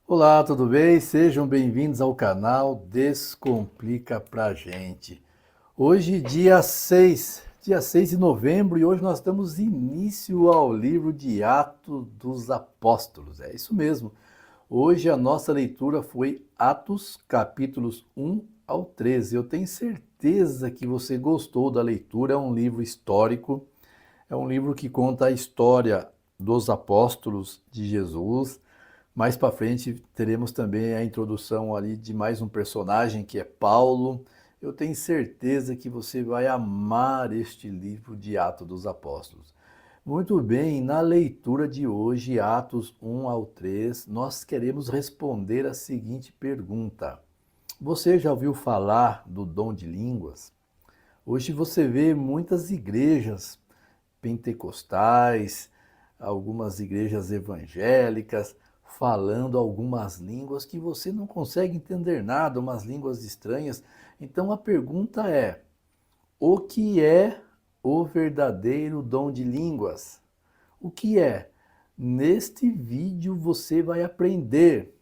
Olá, tudo bem? Sejam bem-vindos ao canal Descomplica Pra Gente. Hoje, dia seis de novembro, e hoje nós damos início ao livro de Atos dos Apóstolos. É isso mesmo. Hoje a nossa leitura foi Atos, capítulos 1 ao 13. Eu tenho certeza que você gostou da leitura. É um livro histórico, é um livro que conta a história dos apóstolos de Jesus. Mais para frente teremos também a introdução ali de mais um personagem que é Paulo. Eu tenho certeza que você vai amar este livro de Atos dos Apóstolos. Muito bem, na leitura de hoje, Atos 1 ao 3, nós queremos responder a seguinte pergunta: você já ouviu falar do dom de línguas? Hoje você vê muitas igrejas pentecostais, algumas igrejas evangélicas, falando algumas línguas que você não consegue entender nada, umas línguas estranhas. Então a pergunta é: o que é o verdadeiro dom de línguas? O que é? Neste vídeo você vai aprender.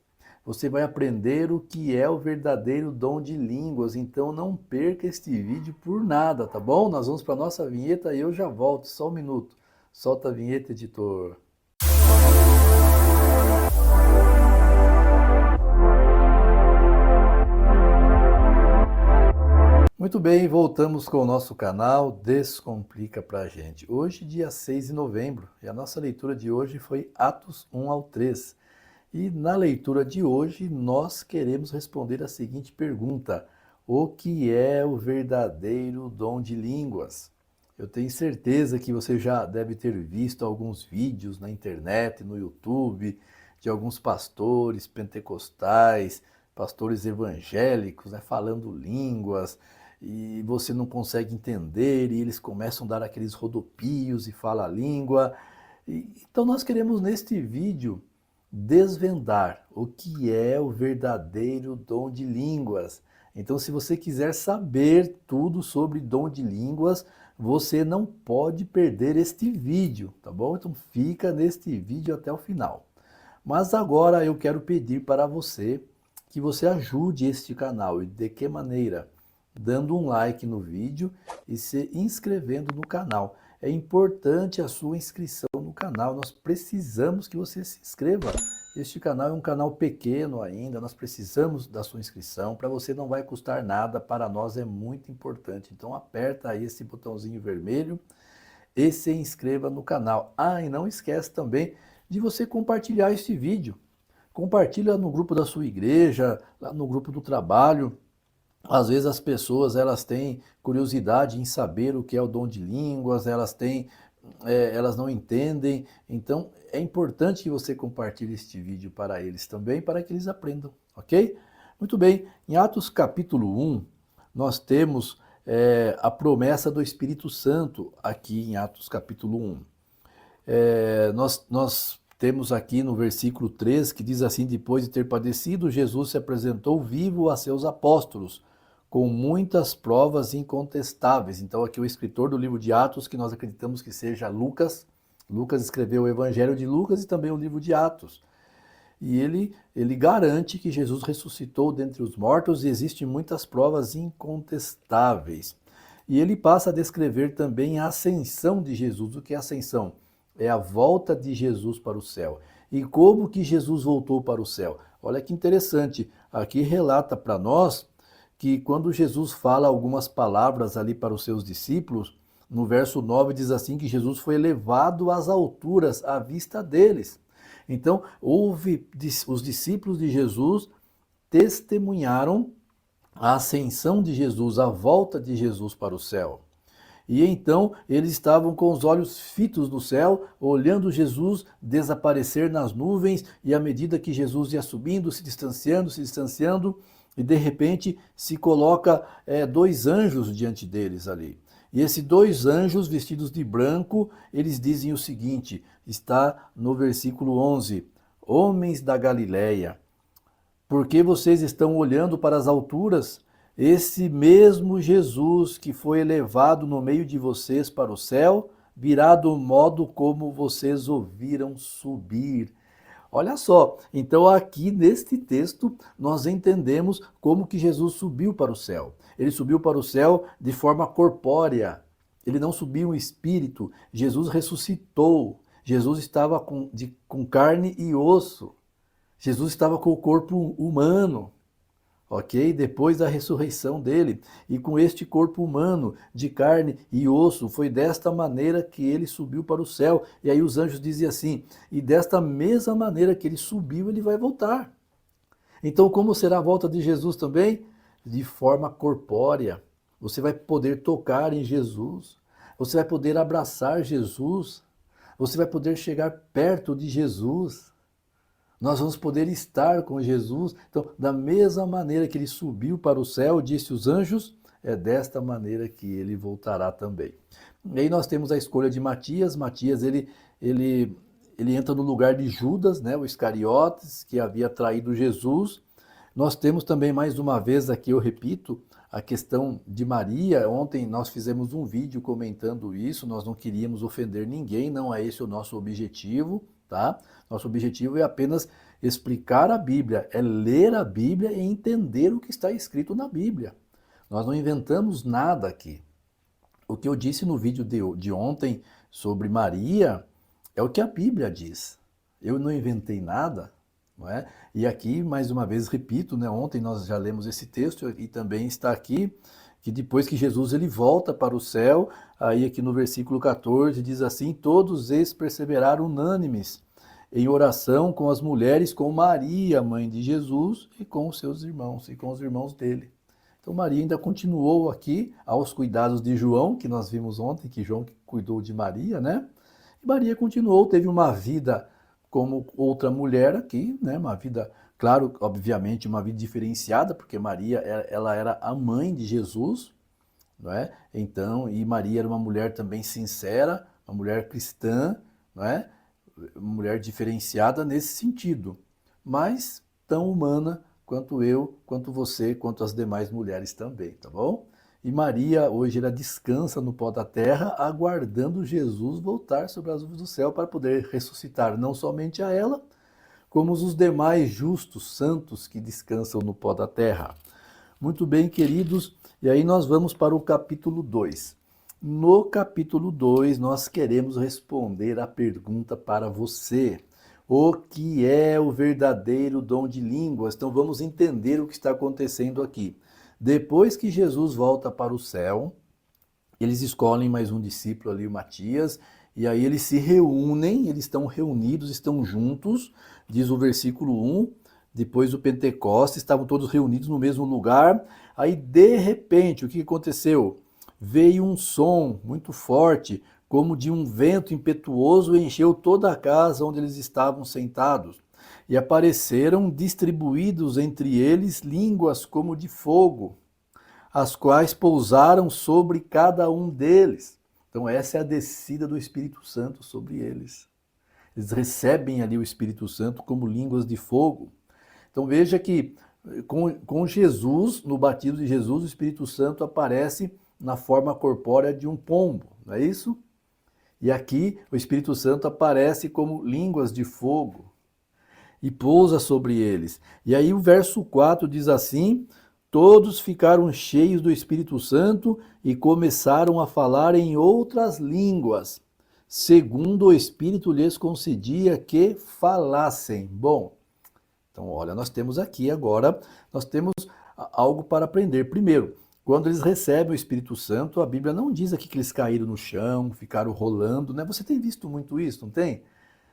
Você vai aprender o que é o verdadeiro dom de línguas. Então não perca este vídeo por nada, tá bom? Nós vamos para a nossa vinheta e eu já volto, só um minuto. Solta a vinheta, editor. Muito bem, voltamos com o nosso canal Descomplica Pra Gente. Hoje, dia 6 de novembro, e a nossa leitura de hoje foi Atos 1 ao 3. E na leitura de hoje, nós queremos responder a seguinte pergunta: o que é o verdadeiro dom de línguas? Eu tenho certeza que você já deve ter visto alguns vídeos na internet, no YouTube, de alguns pastores pentecostais, pastores evangélicos, né, falando línguas, e você não consegue entender, e eles começam a dar aqueles rodopios e fala a língua. Então nós queremos neste vídeo desvendar o que é o verdadeiro dom de línguas. Então, se você quiser saber tudo sobre dom de línguas, você não pode perder este vídeo, tá bom? Então fica neste vídeo até o final. Mas agora eu quero pedir para você que você ajude este canal. E de que maneira? Dando um like no vídeo e se inscrevendo no canal. É importante a sua inscrição no canal, nós precisamos que você se inscreva. Este canal é um canal pequeno ainda, nós precisamos da sua inscrição. Para você não vai custar nada, para nós é muito importante. Então aperta aí esse botãozinho vermelho e se inscreva no canal. Ah, e não esquece também de você compartilhar este vídeo. Compartilha no grupo da sua igreja, lá no grupo do trabalho. Às vezes as pessoas elas têm curiosidade em saber o que é o dom de línguas, elas não entendem. Então é importante que você compartilhe este vídeo para eles também, para que eles aprendam, ok? Muito bem, em Atos capítulo 1, nós temos a promessa do Espírito Santo aqui em Atos capítulo 1. Nós temos aqui no versículo 3 que diz assim: depois de ter padecido, Jesus se apresentou vivo a seus apóstolos, com muitas provas incontestáveis. Então aqui o escritor do livro de Atos, que nós acreditamos que seja Lucas, Lucas escreveu o Evangelho de Lucas e também o livro de Atos. E ele garante que Jesus ressuscitou dentre os mortos e existem muitas provas incontestáveis. E ele passa a descrever também a ascensão de Jesus. O que é ascensão? É a volta de Jesus para o céu. E como que Jesus voltou para o céu? Olha que interessante, aqui relata para nós que quando Jesus fala algumas palavras ali para os seus discípulos, no verso 9 diz assim que Jesus foi elevado às alturas à vista deles. Então, os discípulos de Jesus testemunharam a ascensão de Jesus, a volta de Jesus para o céu. E então eles estavam com os olhos fitos no céu, olhando Jesus desaparecer nas nuvens, e à medida que Jesus ia subindo, se distanciando, e de repente se coloca dois anjos diante deles ali. E esses dois anjos vestidos de branco, eles dizem o seguinte, está no versículo 11: homens da Galileia, por que vocês estão olhando para as alturas? Esse mesmo Jesus que foi elevado no meio de vocês para o céu, virá do modo como vocês ouviram subir. Olha só, então aqui neste texto nós entendemos como que Jesus subiu para o céu. Ele subiu para o céu de forma corpórea. Ele não subiu em espírito. Jesus ressuscitou. Jesus estava com carne e osso. Jesus estava com o corpo humano, ok? Depois da ressurreição dele. E com este corpo humano, de carne e osso, foi desta maneira que ele subiu para o céu. E aí os anjos diziam assim, e desta mesma maneira que ele subiu, ele vai voltar. Então, como será a volta de Jesus também? De forma corpórea. Você vai poder tocar em Jesus. Você vai poder abraçar Jesus. Você vai poder chegar perto de Jesus. Nós vamos poder estar com Jesus. Então, da mesma maneira que ele subiu para o céu, disse os anjos, é desta maneira que ele voltará também. E aí nós temos a escolha de Matias. Matias, ele entra no lugar de Judas, né, o Iscariotes, que havia traído Jesus. Nós temos também, mais uma vez aqui, eu repito, a questão de Maria. Ontem nós fizemos um vídeo comentando isso, nós não queríamos ofender ninguém, não é esse o nosso objetivo, tá? Nosso objetivo é apenas explicar a Bíblia, é ler a Bíblia e entender o que está escrito na Bíblia. Nós não inventamos nada aqui. O que eu disse no vídeo de ontem sobre Maria é o que a Bíblia diz. Eu não inventei nada, não é? E aqui, mais uma vez, repito, né? Ontem nós já lemos esse texto e também está aqui, que depois que Jesus ele volta para o céu, aí aqui no versículo 14 diz assim, todos eles perseveraram unânimes em oração com as mulheres, com Maria, mãe de Jesus, e com os seus irmãos, e com os irmãos dele. Então Maria ainda continuou aqui aos cuidados de João, que nós vimos ontem, que João cuidou de Maria, né? E Maria continuou, teve uma vida como outra mulher aqui, né? Uma vida, claro, obviamente, uma vida diferenciada, porque Maria, ela era a mãe de Jesus, não é? Então, e Maria era uma mulher também sincera, uma mulher cristã, não é? Uma mulher diferenciada nesse sentido, mas tão humana quanto eu, quanto você, quanto as demais mulheres também, tá bom? E Maria, hoje, ela descansa no pó da terra, aguardando Jesus voltar sobre as nuvens do céu para poder ressuscitar não somente a ela, como os demais justos, santos que descansam no pó da terra. Muito bem, queridos, e aí nós vamos para o capítulo 2. No capítulo 2, nós queremos responder a pergunta para você. O que é o verdadeiro dom de línguas? Então vamos entender o que está acontecendo aqui. Depois que Jesus volta para o céu, eles escolhem mais um discípulo ali, o Matias, e aí eles se reúnem, eles estão reunidos, estão juntos, diz o versículo 1, depois do Pentecostes, estavam todos reunidos no mesmo lugar, aí de repente, o que aconteceu? Veio um som muito forte, como de um vento impetuoso, e encheu toda a casa onde eles estavam sentados. E apareceram distribuídos entre eles línguas como de fogo, as quais pousaram sobre cada um deles. Então essa é a descida do Espírito Santo sobre eles. Eles recebem ali o Espírito Santo como línguas de fogo. Então veja que com Jesus, no batismo de Jesus, o Espírito Santo aparece na forma corpórea de um pombo, não é isso? E aqui o Espírito Santo aparece como línguas de fogo e pousa sobre eles. E aí o verso 4 diz assim, todos ficaram cheios do Espírito Santo e começaram a falar em outras línguas, segundo o Espírito lhes concedia que falassem. Bom, então olha, nós temos aqui agora, nós temos algo para aprender. Primeiro, quando eles recebem o Espírito Santo, a Bíblia não diz aqui que eles caíram no chão, ficaram rolando, né? Você tem visto muito isso, não tem?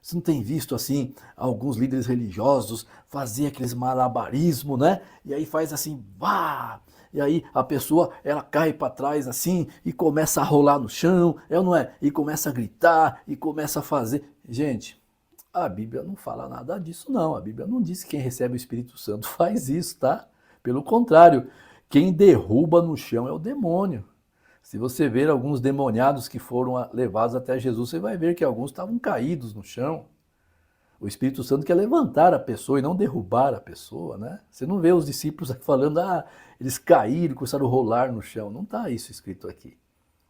Você não tem visto, assim, alguns líderes religiosos fazer aqueles malabarismo, né? E aí faz assim, vá! E aí a pessoa, ela cai para trás assim e começa a rolar no chão, é ou não é? E começa a gritar e começa a fazer. Gente, a Bíblia não fala nada disso não. A Bíblia não diz que quem recebe o Espírito Santo faz isso, tá? Pelo contrário, quem derruba no chão é o demônio. Se você ver alguns demoniados que foram levados até Jesus, você vai ver que alguns estavam caídos no chão. O Espírito Santo quer levantar a pessoa e não derrubar a pessoa, né? Você não vê os discípulos falando, eles caíram, começaram a rolar no chão. Não está isso escrito aqui.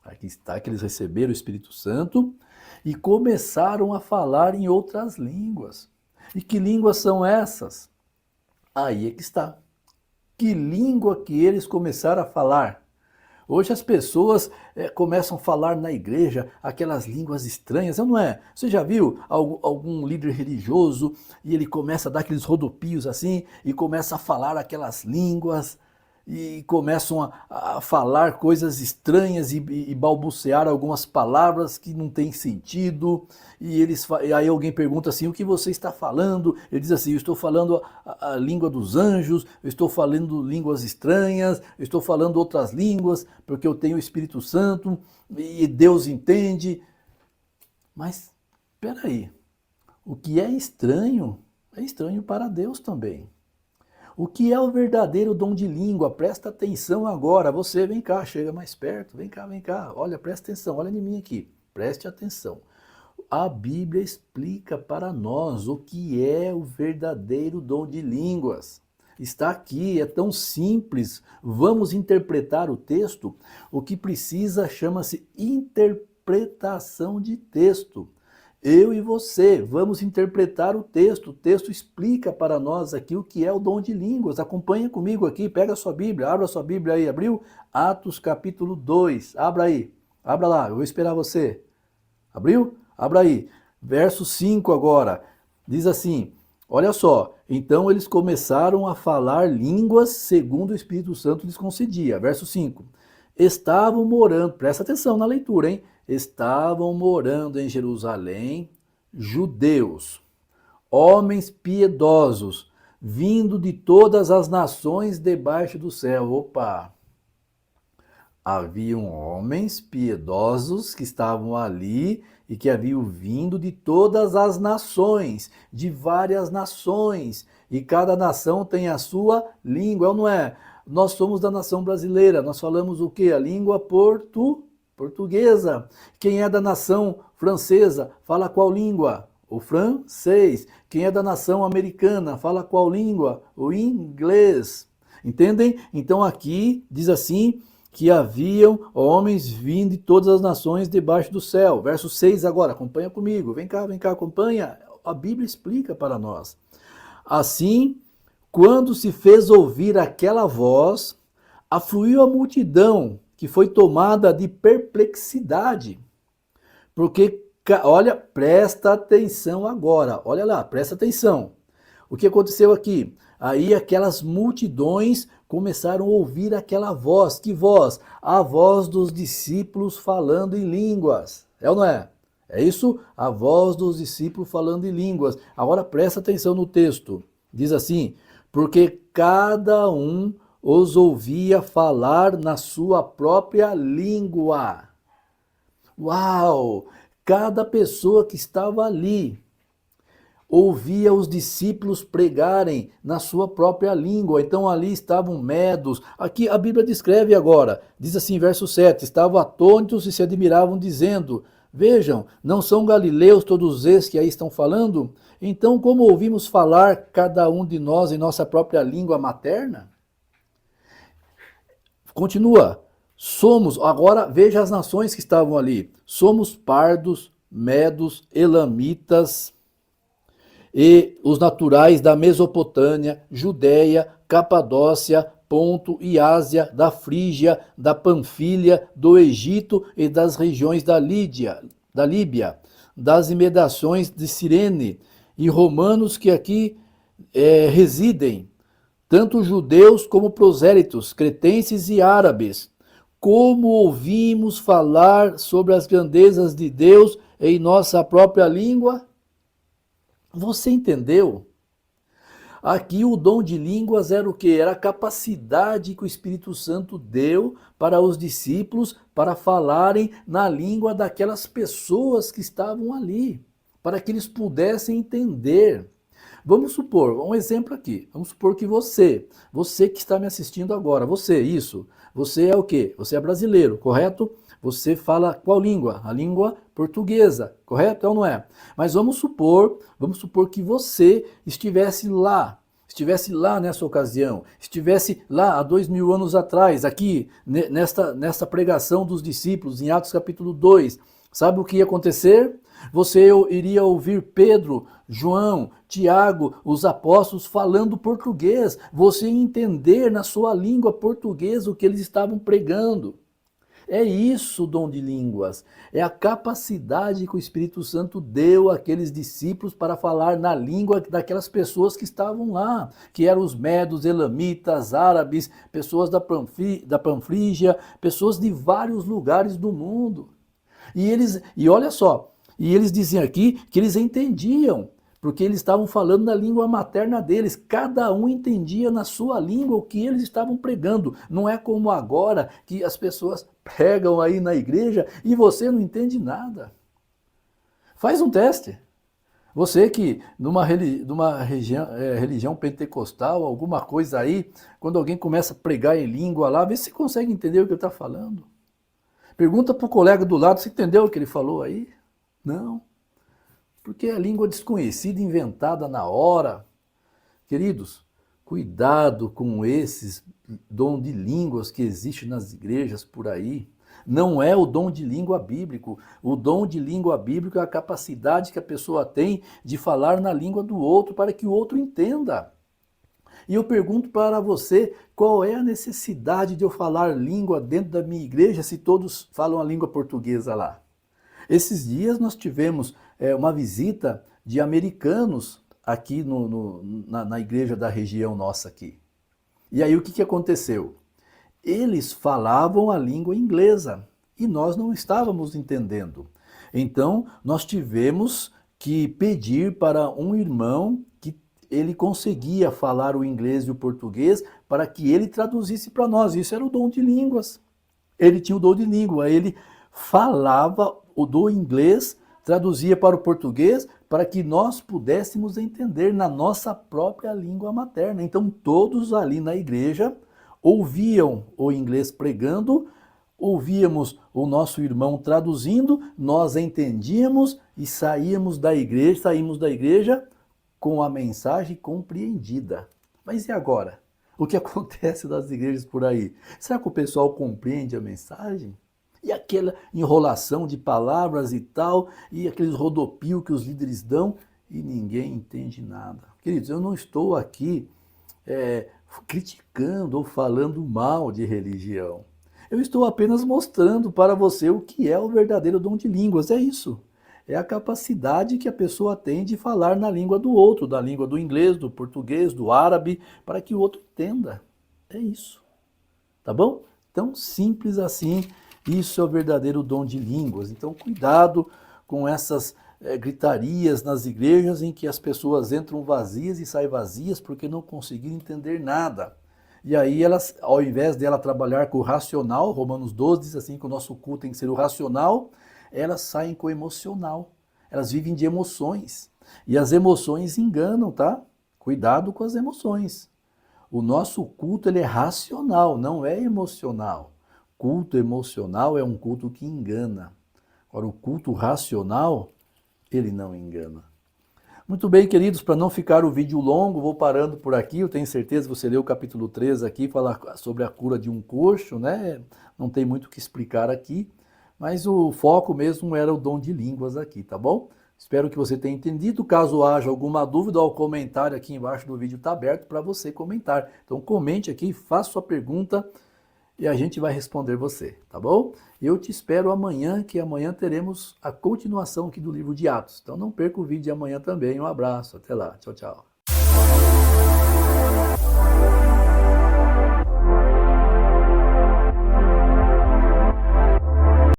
Aqui está que eles receberam o Espírito Santo e começaram a falar em outras línguas. E que línguas são essas? Aí é que está. Que língua que eles começaram a falar? Hoje as pessoas começam a falar na igreja aquelas línguas estranhas, não é? Você já viu algum líder religioso e ele começa a dar aqueles rodopios assim e começa a falar aquelas línguas e começam a falar coisas estranhas e balbuciar algumas palavras que não têm sentido e aí alguém pergunta assim, o que você está falando? Ele diz assim, eu estou falando a língua dos anjos, eu estou falando línguas estranhas, eu estou falando outras línguas porque eu tenho o Espírito Santo e Deus entende. Mas espera aí, o que é estranho para Deus também. O que é o verdadeiro dom de língua? Presta atenção agora. Você, vem cá, chega mais perto. Vem cá. Olha, presta atenção. Olha em mim aqui. Preste atenção. A Bíblia explica para nós o que é o verdadeiro dom de línguas. Está aqui, é tão simples. Vamos interpretar o texto. O que precisa chama-se interpretação de texto. Eu e você vamos interpretar o texto. O texto explica para nós aqui o que é o dom de línguas. Acompanha comigo aqui, pega a sua Bíblia, abra a sua Bíblia aí. Abriu? Atos capítulo 2. Abra aí. Abra lá, eu vou esperar você. Abriu? Abra aí. Verso 5 agora. Diz assim, olha só. Então eles começaram a falar línguas segundo o Espírito Santo lhes concedia. Verso 5. Estavam morando, presta atenção na leitura, hein? Estavam morando em Jerusalém judeus, homens piedosos, vindo de todas as nações debaixo do céu. Opa! Haviam homens piedosos que estavam ali e que haviam vindo de todas as nações, de várias nações, e cada nação tem a sua língua, ou não é? Nós somos da nação brasileira, nós falamos o quê? A língua portuguesa. Quem é da nação francesa, fala qual língua? O francês. Quem é da nação americana, fala qual língua? O inglês. Entendem? Então aqui diz assim, que haviam homens vindo de todas as nações debaixo do céu. Verso 6 agora, acompanha comigo. Vem cá, acompanha. A Bíblia explica para nós. Assim, quando se fez ouvir aquela voz, afluiu a multidão, que foi tomada de perplexidade. Porque, olha, presta atenção agora. Olha lá, presta atenção. O que aconteceu aqui? Aí aquelas multidões começaram a ouvir aquela voz. Que voz? A voz dos discípulos falando em línguas. É ou não é? É isso? A voz dos discípulos falando em línguas. Agora presta atenção no texto. Diz assim, porque cada um os ouvia falar na sua própria língua. Uau! Cada pessoa que estava ali ouvia os discípulos pregarem na sua própria língua. Então ali estavam medos. Aqui a Bíblia descreve agora, diz assim, verso 7, estavam atônitos e se admiravam, dizendo, vejam, não são galileus todos esses que aí estão falando? Então como ouvimos falar cada um de nós em nossa própria língua materna? Continua, somos, agora veja as nações que estavam ali, somos pardos, medos, elamitas, e os naturais da Mesopotâmia, Judéia, Capadócia, Ponto e Ásia, da Frígia, da Panfilha, do Egito e das regiões da Líbia, das imediações de Cirene, e romanos que aqui residem, tanto judeus como prosélitos, cretenses e árabes. Como ouvimos falar sobre as grandezas de Deus em nossa própria língua? Você entendeu? Aqui o dom de línguas era o quê? Era a capacidade que o Espírito Santo deu para os discípulos para falarem na língua daquelas pessoas que estavam ali, para que eles pudessem entender. Vamos supor, um exemplo aqui, vamos supor que você que está me assistindo agora, você é o quê? Você é brasileiro, correto? Você fala qual língua? A língua portuguesa, correto? É ou não é? Mas vamos supor que você estivesse lá nessa ocasião, estivesse lá há 2000 anos atrás, aqui, nesta pregação dos discípulos, em Atos capítulo 2. Sabe o que ia acontecer? Você iria ouvir Pedro, João, Tiago, os apóstolos falando português. Você ia entender na sua língua portuguesa o que eles estavam pregando. É isso o dom de línguas. É a capacidade que o Espírito Santo deu àqueles discípulos para falar na língua daquelas pessoas que estavam lá, que eram os medos, elamitas, árabes, pessoas da Panfrígia, pessoas de vários lugares do mundo. E olha só, e eles diziam aqui que eles entendiam, porque eles estavam falando na língua materna deles. Cada um entendia na sua língua o que eles estavam pregando. Não é como agora que as pessoas pregam aí na igreja e você não entende nada. Faz um teste. Você que numa religião pentecostal, alguma coisa aí, quando alguém começa a pregar em língua lá, vê se consegue entender o que ele está falando. Pergunta para o colega do lado, você entendeu o que ele falou aí? Não. Porque é língua desconhecida, inventada na hora. Queridos, cuidado com esses dom de línguas que existe nas igrejas por aí. Não é o dom de língua bíblico. O dom de língua bíblico é a capacidade que a pessoa tem de falar na língua do outro para que o outro entenda. E eu pergunto para você, qual é a necessidade de eu falar língua dentro da minha igreja se todos falam a língua portuguesa lá? Esses dias nós tivemos uma visita de americanos aqui na igreja da região nossa aqui. E aí o que aconteceu? Eles falavam a língua inglesa e nós não estávamos entendendo. Então nós tivemos que pedir para um irmão que ele conseguia falar o inglês e o português para que ele traduzisse para nós. Isso era o dom de línguas. Ele tinha o dom de língua, ele falava o do inglês, traduzia para o português, para que nós pudéssemos entender na nossa própria língua materna. Então todos ali na igreja ouviam o inglês pregando, ouvíamos o nosso irmão traduzindo, nós entendíamos e saímos da igreja com a mensagem compreendida. Mas e agora? O que acontece nas igrejas por aí? Será que o pessoal compreende a mensagem? E aquela enrolação de palavras e tal, e aqueles rodopios que os líderes dão, e ninguém entende nada. Queridos, eu não estou aqui criticando ou falando mal de religião. Eu estou apenas mostrando para você o que é o verdadeiro dom de línguas. É isso. É a capacidade que a pessoa tem de falar na língua do outro, da língua do inglês, do português, do árabe, para que o outro entenda. É isso. Tá bom? Tão simples assim. Isso é o verdadeiro dom de línguas. Então, cuidado com essas gritarias nas igrejas em que as pessoas entram vazias e saem vazias porque não conseguiram entender nada. E aí elas, ao invés dela trabalhar com o racional, Romanos 12 diz assim que o nosso culto tem que ser o racional, elas saem com o emocional. Elas vivem de emoções. E as emoções enganam, tá? Cuidado com as emoções. O nosso culto ele é racional, não é emocional. Culto emocional é um culto que engana. Agora, o culto racional, ele não engana. Muito bem, queridos, para não ficar o vídeo longo, vou parando por aqui. Eu tenho certeza que você leu o capítulo 3 aqui, fala sobre a cura de um coxo, né? Não tem muito o que explicar aqui, mas o foco mesmo era o dom de línguas aqui, tá bom? Espero que você tenha entendido. Caso haja alguma dúvida, o comentário aqui embaixo do vídeo está aberto para você comentar. Então comente aqui, faça sua pergunta e a gente vai responder você, tá bom? Eu te espero amanhã, que amanhã teremos a continuação aqui do livro de Atos. Então não perca o vídeo de amanhã também. Um abraço, até lá. Tchau, tchau.